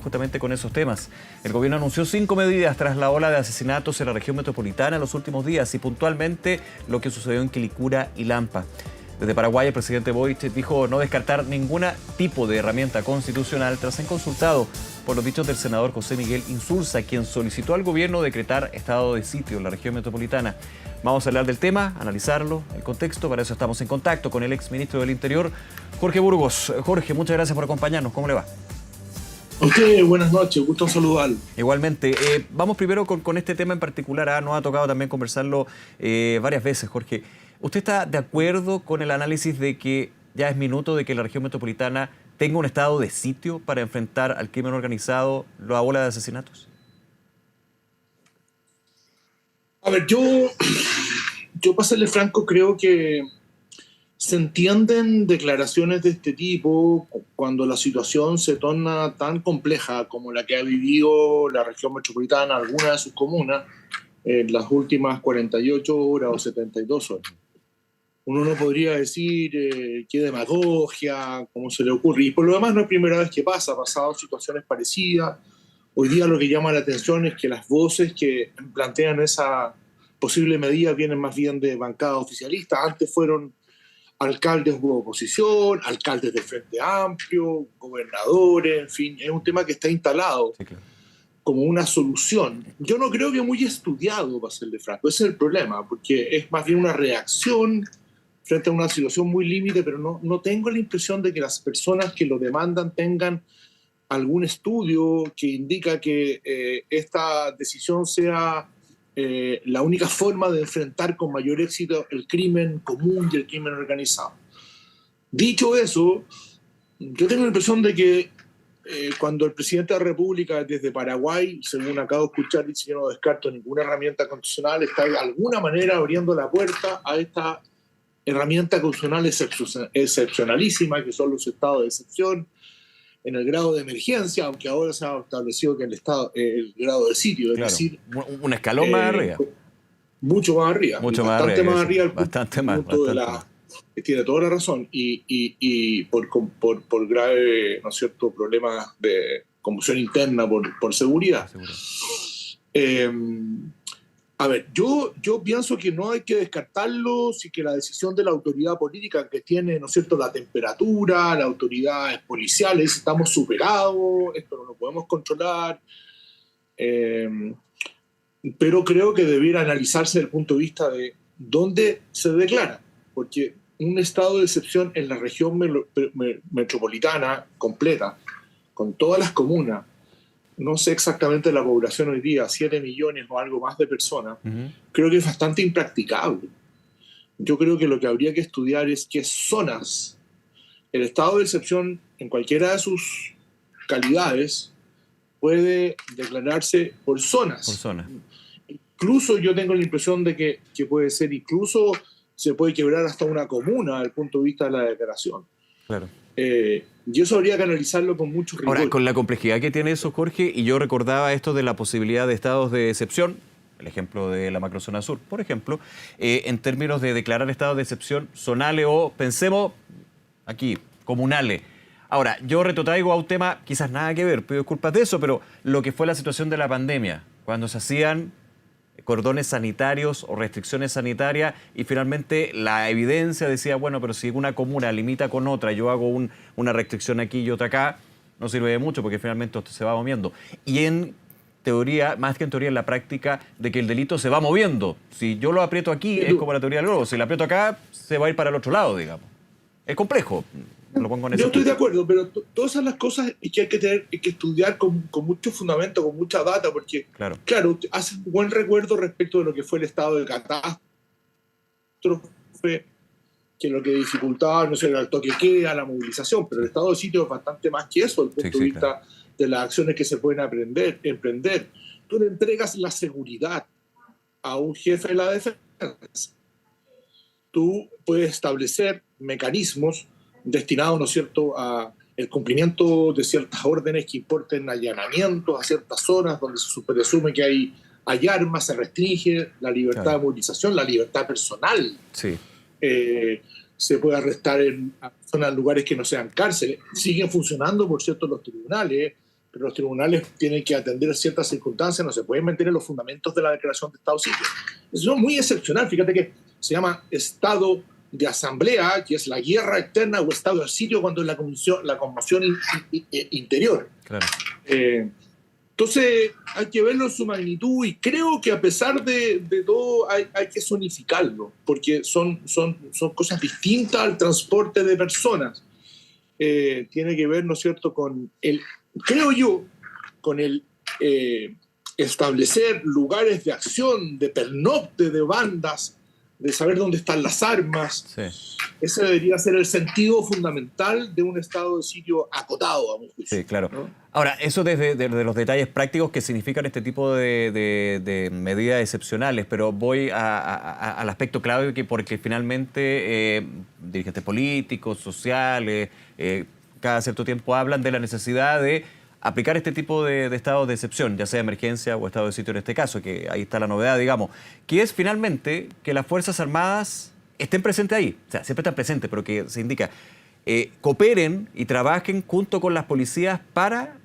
Justamente con esos temas. El gobierno anunció 5 medidas tras la ola de asesinatos en la región metropolitana en los últimos días y puntualmente lo que sucedió en Quilicura y Lampa. Desde Paraguay, el presidente Boric dijo no descartar ningún tipo de herramienta constitucional tras ser consultado por los dichos del senador José Miguel Insulza, quien solicitó al gobierno decretar estado de sitio en la región metropolitana. Vamos a hablar del tema, analizarlo, el contexto. Para eso estamos en contacto con el exministro del Interior, Jorge Burgos. Jorge, muchas gracias por acompañarnos. ¿Cómo le va? Ok, buenas noches, gusto saludar. Igualmente. Vamos primero con este tema en particular. Nos ha tocado también conversarlo varias veces, Jorge. ¿Usted está de acuerdo con el análisis de que ya es minuto de que la región metropolitana tenga un estado de sitio para enfrentar al crimen organizado, la ola de asesinatos? A ver, yo para serle franco, creo que se entienden declaraciones de este tipo cuando la situación se torna tan compleja como la que ha vivido la región metropolitana, algunas de sus comunas, en las últimas 48 horas o 72 horas. Uno no podría decir qué demagogia, cómo se le ocurre. Y por lo demás no es primera vez que pasa, ha pasado situaciones parecidas. Hoy día lo que llama la atención es que las voces que plantean esa posible medida vienen más bien de bancadas oficialistas. Antes fueron alcaldes de oposición, alcaldes de Frente Amplio, gobernadores, en fin, es un tema que está instalado como una solución. Yo no creo que muy estudiado, para serle franco, ese es el problema, porque es más bien una reacción frente a una situación muy límite, pero no tengo la impresión de que las personas que lo demandan tengan algún estudio que indica que esta decisión sea la única forma de enfrentar con mayor éxito el crimen común y el crimen organizado. Dicho eso, yo tengo la impresión de que cuando el presidente de la República desde Paraguay, según acabo de escuchar, dice que no descarto ninguna herramienta constitucional, está de alguna manera abriendo la puerta a esta herramienta constitucional excepcionalísima, que son los estados de excepción, en el grado de emergencia, aunque ahora se ha establecido que el grado de sitio, es decir, un escalón más arriba. Mucho más arriba. Mucho bastante más arriba. Bastante más. Tiene toda la razón. Y por grave, ¿no es cierto?, problemas de conmoción interna por seguridad. A ver, yo pienso que no hay que descartarlo, sí que la decisión de la autoridad política que tiene, ¿no es cierto?, la temperatura, las autoridades policiales, estamos superados, esto no lo podemos controlar, pero creo que debiera analizarse desde el punto de vista de dónde se declara, porque un estado de excepción en la región metropolitana completa, con todas las comunas, no sé exactamente la población hoy día, 7 millones o algo más de personas, creo que es bastante impracticable. Yo creo que lo que habría que estudiar es qué zonas, el estado de excepción en cualquiera de sus calidades puede declararse por zonas. Por zona. Incluso yo tengo la impresión de que puede ser, incluso se puede quebrar hasta una comuna desde el punto de vista de la declaración. Claro. Y eso habría que analizarlo con mucho rigor. Ahora, con la complejidad que tiene eso, Jorge, y yo recordaba esto de la posibilidad de estados de excepción, el ejemplo de la macrozona sur, por ejemplo, en términos de declarar estados de excepción zonales o, pensemos aquí, comunales. Ahora, yo retrotraigo a un tema, quizás nada que ver, pido disculpas de eso, pero lo que fue la situación de la pandemia, cuando se hacían cordones sanitarios o restricciones sanitarias y finalmente la evidencia decía, bueno, pero si una comuna limita con otra, yo hago una restricción aquí y otra acá, no sirve de mucho porque finalmente esto se va moviendo. Y en teoría, más que en teoría, en la práctica de que el delito se va moviendo. Si yo lo aprieto aquí, es como la teoría del globo. Si lo aprieto acá, se va a ir para el otro lado, digamos. Es complejo. Lo pongo en yo estoy de acuerdo, pero todas esas las cosas que hay que estudiar con mucho fundamento, con mucha data, porque, claro, hace un buen recuerdo respecto de lo que fue el estado de catástrofe, que lo que dificultaba, no sé, era el toque queda, la movilización, pero el estado de sitio es bastante más que eso, desde el punto de vista de las acciones que se pueden emprender. Tú le entregas la seguridad a un jefe de la defensa. Tú puedes establecer mecanismos destinados, ¿no es cierto?, a el cumplimiento de ciertas órdenes que importen allanamientos a ciertas zonas donde se presume que hay armas, se restringe la libertad de movilización, la libertad personal. Sí. Se puede arrestar en zonas, lugares que no sean cárceles. Siguen funcionando, por cierto, los tribunales pero los tribunales tienen que atender ciertas circunstancias, no se pueden meter en los fundamentos de la declaración de estado de sitio. Eso es muy excepcional, fíjate que se llama estado de asamblea, que es la guerra externa, o estado de sitio cuando es la conmoción interior. Claro. Entonces hay que verlo en su magnitud y creo que a pesar de todo hay que zonificarlo, porque son cosas distintas al transporte de personas. Tiene que ver, ¿no es cierto?, con creo yo, con el establecer lugares de acción, de pernocte, de bandas, de saber dónde están las armas. Sí. Ese debería ser el sentido fundamental de un estado de sitio acotado, a mi juicio. Sí, claro. ¿No? Ahora, eso desde los detalles prácticos que significan este tipo de medidas excepcionales, pero voy al aspecto clave porque finalmente dirigentes políticos, sociales, cada cierto tiempo hablan de la necesidad de aplicar este tipo de estados de excepción, ya sea emergencia o estado de sitio en este caso, que ahí está la novedad, digamos, que es finalmente que las Fuerzas Armadas estén presentes ahí, o sea, siempre están presentes, pero que se indica, cooperen y trabajen junto con las policías para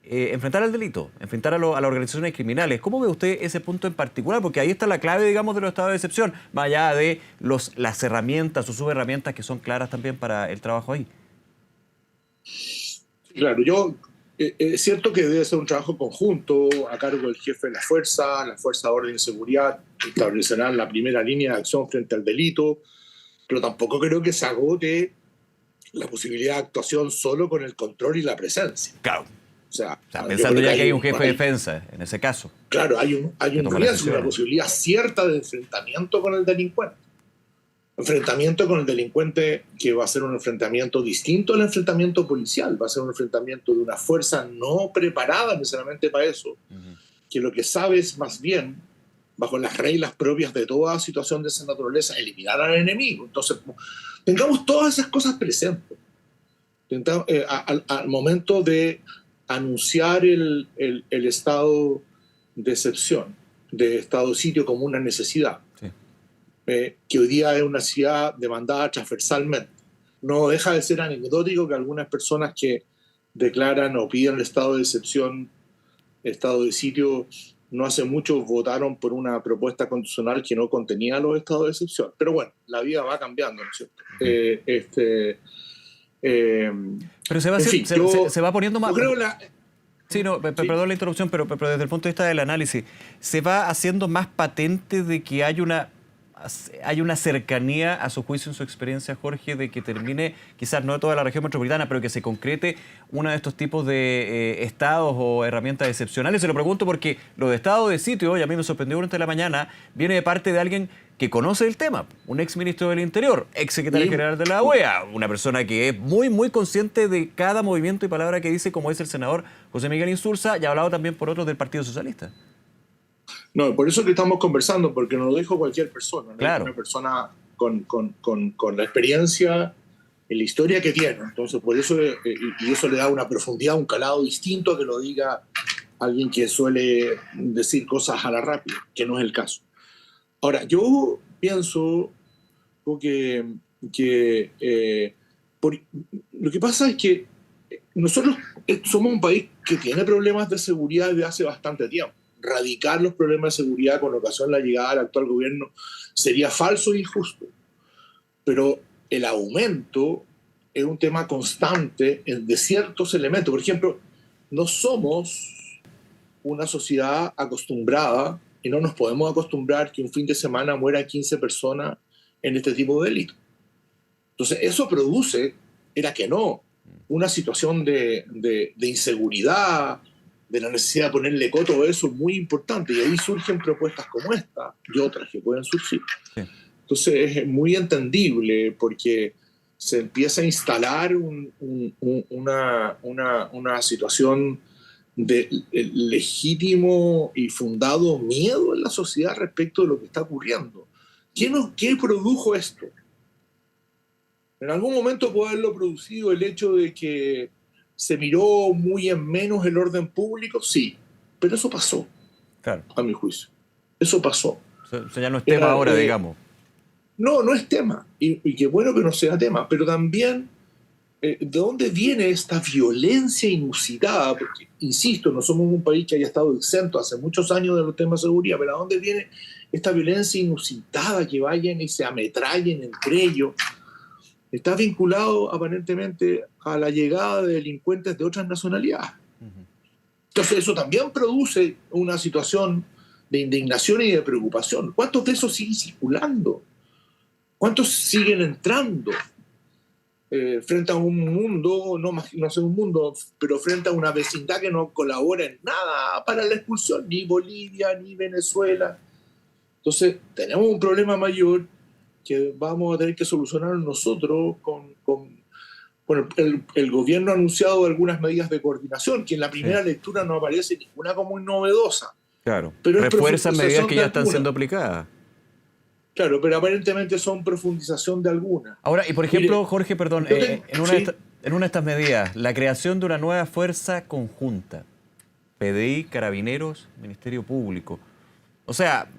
enfrentar el delito, enfrentar a las organizaciones criminales. ¿Cómo ve usted ese punto en particular? Porque ahí está la clave, digamos, de los estados de excepción, más allá de las herramientas o subherramientas que son claras también para el trabajo ahí. Claro, es cierto que debe ser un trabajo conjunto a cargo del jefe de la Fuerza de Orden y Seguridad, establecerán la primera línea de acción frente al delito, pero tampoco creo que se agote la posibilidad de actuación solo con el control y la presencia. Claro. O sea, pensando ya que hay un jefe de defensa en ese caso. Claro, hay un riesgo, una posibilidad cierta de enfrentamiento con el delincuente. Enfrentamiento con el delincuente que va a ser un enfrentamiento distinto al enfrentamiento policial, va a ser un enfrentamiento de una fuerza no preparada necesariamente para eso, que lo que sabe es más bien, bajo las reglas propias de toda situación de esa naturaleza, eliminar al enemigo. Entonces, tengamos todas esas cosas presentes. Al momento de anunciar el estado de excepción, de estado de sitio como una necesidad, que hoy día es una necesidad demandada transversalmente. No deja de ser anecdótico que algunas personas que declaran o piden el estado de excepción, estado de sitio, no hace mucho votaron por una propuesta constitucional que no contenía los estados de excepción. Pero bueno, la vida va cambiando, ¿no es cierto? Pero se va poniendo más... Sí, no, perdón la interrupción, pero desde el punto de vista del análisis, ¿se va haciendo más patente de que hay una cercanía a su juicio, en su experiencia, Jorge, de que termine, quizás no de toda la región metropolitana, pero que se concrete uno de estos tipos de estados o herramientas excepcionales? Se lo pregunto porque lo de estado de sitio, y a mí me sorprendió durante la mañana, viene de parte de alguien que conoce el tema, un ex ministro del Interior, ex secretario general de la OEA, una persona que es muy, muy consciente de cada movimiento y palabra que dice, como es el senador José Miguel Insulza, y ha hablado también por otros del Partido Socialista. No, por eso que estamos conversando, porque no lo dijo cualquier persona, ¿no? Claro. Una persona con la experiencia y la historia que tiene. Entonces, por eso, y eso le da una profundidad, un calado distinto a que lo diga alguien que suele decir cosas a la rápida, que no es el caso. Ahora, yo pienso que lo que pasa es que nosotros somos un país que tiene problemas de seguridad desde hace bastante tiempo. Radicar los problemas de seguridad con ocasión de la llegada del actual gobierno sería falso e injusto. Pero el aumento es un tema constante de ciertos elementos. Por ejemplo, no somos una sociedad acostumbrada y no nos podemos acostumbrar que un fin de semana mueran 15 personas en este tipo de delitos. Entonces, eso produce, era que no, una situación de inseguridad, de la necesidad de ponerle coto a eso muy importante. Y ahí surgen propuestas como esta y otras que pueden surgir. Sí. Entonces, es muy entendible porque se empieza a instalar una situación de legítimo y fundado miedo en la sociedad respecto de lo que está ocurriendo. ¿Qué produjo esto? En algún momento puede haberlo producido el hecho de que se miró muy en menos el orden público, sí, pero eso pasó, claro, a mi juicio. Eso pasó. O sea, ya no es tema ahora, digamos. No es tema, y qué bueno que no sea tema, pero también ¿De dónde viene esta violencia inusitada? Porque, insisto, no somos un país que haya estado exento hace muchos años de los temas de seguridad, pero ¿a dónde viene esta violencia inusitada que vayan y se ametrallen entre ellos? Está vinculado aparentemente a la llegada de delincuentes de otras nacionalidades. Entonces eso también produce una situación de indignación y de preocupación. ¿Cuántos de esos siguen circulando? ¿Cuántos siguen entrando? Frente a un mundo, no sé un mundo, pero frente a una vecindad que no colabora en nada para la expulsión, ni Bolivia, ni Venezuela. Entonces, tenemos un problema mayor que vamos a tener que solucionar nosotros bueno, el gobierno ha anunciado algunas medidas de coordinación, que en la primera lectura no aparece ninguna como muy novedosa. Claro, Pero refuerzan medidas que ya están siendo aplicadas. Claro, pero aparentemente son profundización de alguna. Ahora, y por ejemplo, Mire, Jorge, perdón, en una de estas medidas, la creación de una nueva fuerza conjunta, PDI, Carabineros, Ministerio Público. O sea,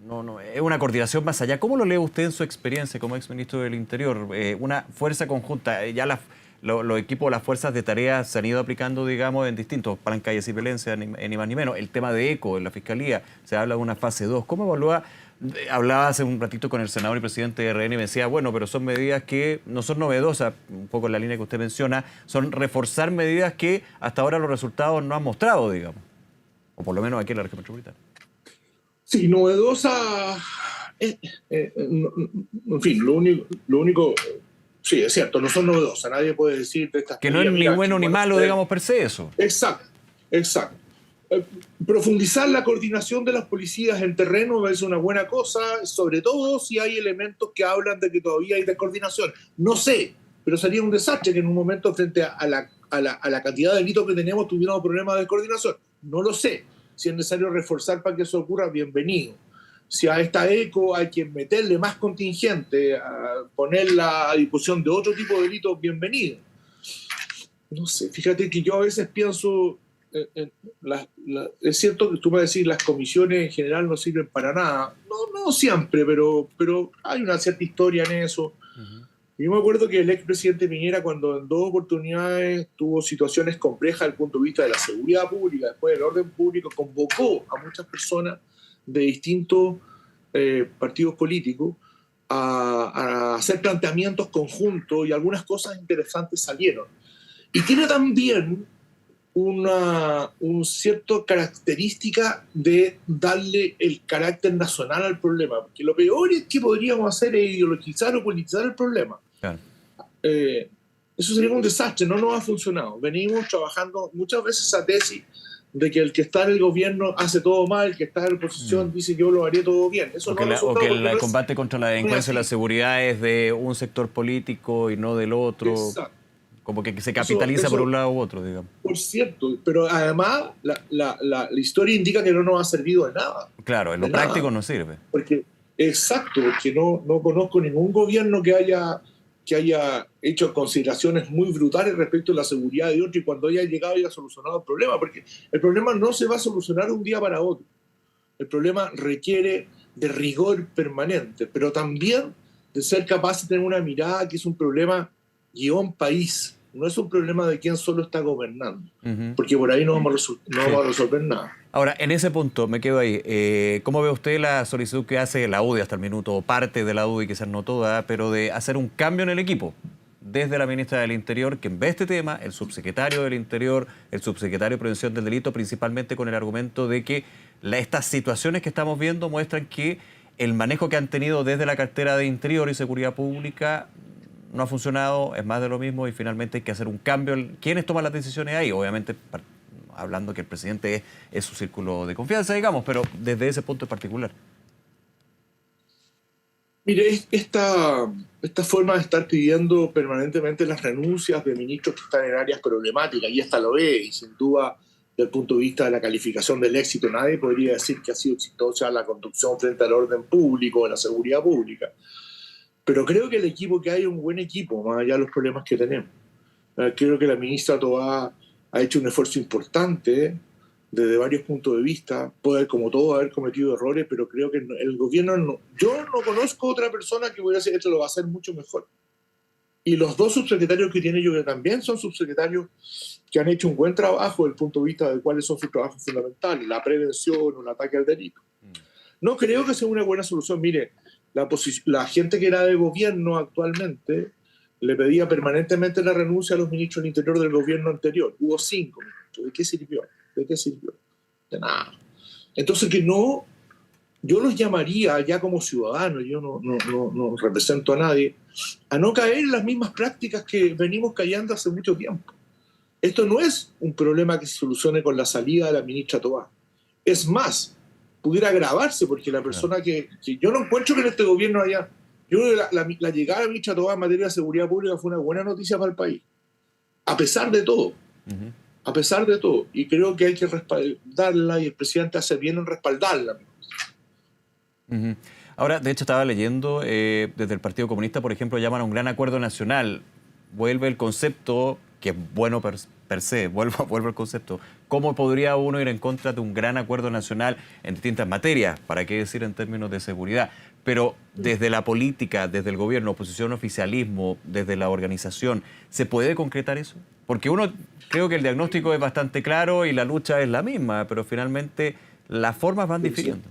no, es una coordinación más allá. ¿Cómo lo lee usted en su experiencia como exministro del Interior? Una fuerza conjunta, ya los equipos, las fuerzas de tarea se han ido aplicando, digamos, en distintos palancayes y Valencia, ni más ni menos. El tema de ECO en la Fiscalía, se habla de una fase 2. ¿Cómo evalúa? Hablaba hace un ratito con el senador y presidente de RN y me decía, bueno, pero son medidas que no son novedosas, un poco en la línea que usted menciona, son reforzar medidas que hasta ahora los resultados no han mostrado, digamos, o por lo menos aquí en la región metropolitana. Sí, novedosa, en fin, lo único, sí, es cierto, no son novedosas, nadie puede decir de estas Que no es ni bueno ni malo, digamos, per se eso. Exacto, exacto. Profundizar la coordinación de las policías en terreno es una buena cosa, sobre todo si hay elementos que hablan de que todavía hay descoordinación. No sé, pero sería un desastre que en un momento frente a la cantidad de delitos que tenemos tuviéramos problemas de coordinación. No lo sé. Si es necesario reforzar para que eso ocurra, bienvenido. Si a esta ECO hay que meterle más contingente, a ponerla a discusión de otro tipo de delitos, bienvenido. No sé, fíjate que yo a veces pienso, es cierto que tú vas a decir las comisiones en general no sirven para nada. No siempre, pero hay una cierta historia en eso. Yo me acuerdo que el expresidente Piñera, cuando en 2 oportunidades tuvo situaciones complejas desde el punto de vista de la seguridad pública, después del orden público, convocó a muchas personas de distintos partidos políticos a hacer planteamientos conjuntos y algunas cosas interesantes salieron. Y tiene también una cierta característica de darle el carácter nacional al problema, porque lo peor es que podríamos hacer es ideologizar o politizar el problema. Claro. Eso sería un desastre, no nos ha funcionado. Venimos trabajando muchas veces esa tesis de que el que está en el gobierno hace todo mal, el que está en la oposición dice yo lo haré todo bien. Eso o que el combate contra la delincuencia y la seguridad es de un sector político y no del otro. Exacto. Como que se capitaliza por un lado u otro, digamos. Por cierto, pero además la historia indica que no nos ha servido de nada. Claro, en lo práctico no sirve. Porque, exacto, porque no conozco ningún gobierno que haya hecho consideraciones muy brutales respecto a la seguridad de otro y cuando haya llegado haya solucionado el problema, porque el problema no se va a solucionar un día para otro. El problema requiere de rigor permanente, pero también de ser capaz de tener una mirada que es un problema guión país. No es un problema de quién solo está gobernando, porque por ahí no vamos a resolver nada. Ahora, en ese punto, me quedo ahí. ¿Cómo ve usted la solicitud que hace la UDI hasta el minuto, o parte de la UDI, quizás no toda, pero de hacer un cambio en el equipo? Desde la ministra del Interior, que en vez de este tema, el subsecretario del Interior, el subsecretario de Prevención del Delito, principalmente con el argumento de que estas situaciones que estamos viendo muestran que el manejo que han tenido desde la cartera de Interior y Seguridad Pública no ha funcionado, es más de lo mismo y finalmente hay que hacer un cambio. ¿Quiénes toman las decisiones ahí? Obviamente, hablando que el presidente es su círculo de confianza, digamos, pero desde ese punto en particular. Mire, esta forma de estar pidiendo permanentemente las renuncias de ministros que están en áreas problemáticas, y esta lo es, y sin duda, desde el punto de vista de la calificación del éxito, nadie podría decir que ha sido exitosa la conducción frente al orden público, a la seguridad pública. Pero creo que el equipo que hay es un buen equipo, más allá de los problemas que tenemos. Creo que la ministra Toá ha hecho un esfuerzo importante desde varios puntos de vista. Puede, como todo, haber cometido errores, pero creo que el gobierno... yo no conozco otra persona que voy a decir que esto lo va a hacer mucho mejor. Y los dos subsecretarios que tiene, yo creo que también son subsecretarios que han hecho un buen trabajo desde el punto de vista de cuáles son sus trabajos fundamentales, la prevención o el ataque al delito. No creo que sea una buena solución. Mire, la gente que era de gobierno actualmente le pedía permanentemente la renuncia a los ministros del Interior del gobierno anterior. Hubo 5 ministros. ¿De qué sirvió? ¿De qué sirvió? De nada. Entonces que no, yo los llamaría ya como ciudadanos, yo no represento a nadie, a no caer en las mismas prácticas que venimos cayendo hace mucho tiempo. Esto no es un problema que se solucione con la salida de la ministra Tobá. Es más, pudiera agravarse porque la persona que yo no encuentro que en este gobierno haya... Yo creo que la llegada de la ministra Tobá en materia de seguridad pública fue una buena noticia para el país. A pesar de todo. A pesar de todo. Y creo que hay que respaldarla y el presidente hace bien en respaldarla. Ahora, de hecho, estaba leyendo desde el Partido Comunista, por ejemplo, llaman a un gran acuerdo nacional. Vuelve el concepto, que es bueno per se, vuelve el concepto. ¿Cómo podría uno ir en contra de un gran acuerdo nacional en distintas materias? ¿Para qué decir en términos de seguridad? Pero desde la política, desde el gobierno, oposición, oficialismo, desde la organización, ¿se puede concretar eso? Porque uno, creo que el diagnóstico es bastante claro y la lucha es la misma, pero finalmente las formas van difiriendo.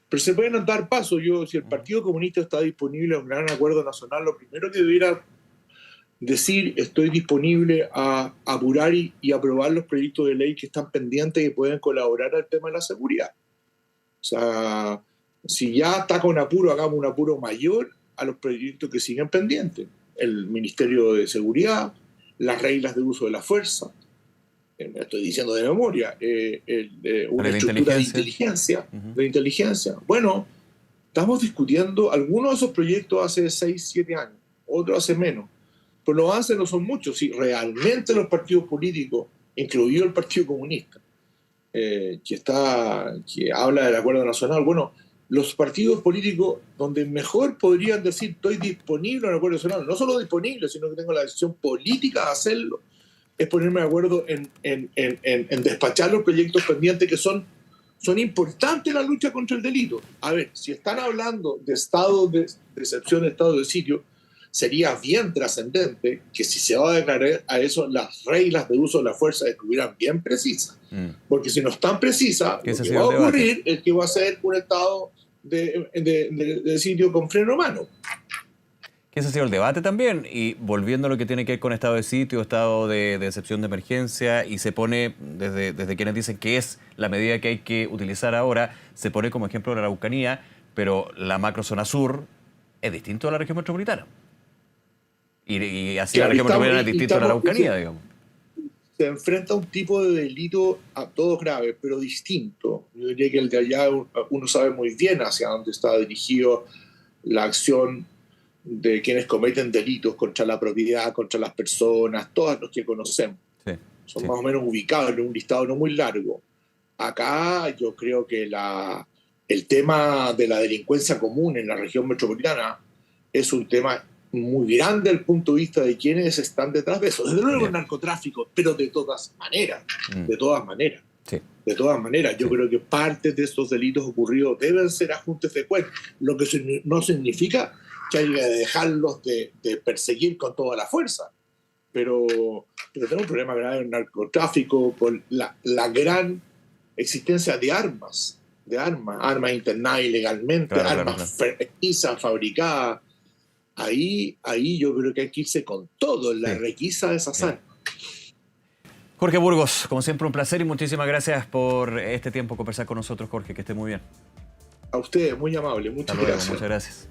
Pero se pueden dar pasos. Si el Partido Comunista está disponible a un gran acuerdo nacional, lo primero que debiera decir, estoy disponible a apurar y aprobar los proyectos de ley que están pendientes y que pueden colaborar al tema de la seguridad. O sea, si ya está con apuro, hagamos un apuro mayor a los proyectos que siguen pendientes. El Ministerio de Seguridad, las reglas de uso de la fuerza, me estoy diciendo de memoria, una estructura de inteligencia. Bueno, estamos discutiendo algunos de esos proyectos hace 6, 7 años, otros hace menos. Pero los avances no son muchos. Si realmente los partidos políticos, incluido el Partido Comunista, que habla del acuerdo nacional, bueno, los partidos políticos donde mejor podrían decir estoy disponible al acuerdo nacional, no solo disponible, sino que tengo la decisión política de hacerlo, es ponerme de acuerdo en despachar los proyectos pendientes que son importantes en la lucha contra el delito. A ver, si están hablando de estado de excepción, estado de sitio, sería bien trascendente que si se va a declarar a eso, las reglas de uso de la fuerza estuvieran bien precisas. Porque si no están precisas, lo que va a ocurrir es que va a ser un estado de sitio con freno mano. Que ese ha sido el debate también. Y volviendo a lo que tiene que ver con estado de sitio, estado de excepción de emergencia, y se pone, desde quienes dicen que es la medida que hay que utilizar ahora, se pone como ejemplo la Araucanía, pero la macrozona sur es distinto a la región metropolitana. Y así la región metropolitana es distinto a la Araucanía, digamos. Se enfrenta a un tipo de delito a todos graves, pero distinto. Yo diría que el de allá uno sabe muy bien hacia dónde está dirigido la acción de quienes cometen delitos contra la propiedad, contra las personas, todos los que conocemos. Son más o menos ubicados en un listado no muy largo. Acá yo creo que el tema de la delincuencia común en la región metropolitana es un tema muy grande desde el punto de vista de quienes están detrás de eso. Desde luego el narcotráfico, pero de todas maneras. De todas maneras. De todas maneras, yo creo que parte de estos delitos ocurridos deben ser ajustes de cuentas, lo que no significa que hay que dejarlos de perseguir con toda la fuerza. Pero tenemos un problema grave en el narcotráfico con la gran existencia de armas internadas ilegalmente, armas requisas, fabricadas. Ahí yo creo que hay que irse con todo en la requisa de esas armas. Jorge Burgos, como siempre un placer y muchísimas gracias por este tiempo conversar con nosotros, Jorge, que esté muy bien. A ustedes, muy amable, muchas gracias. Muchas gracias.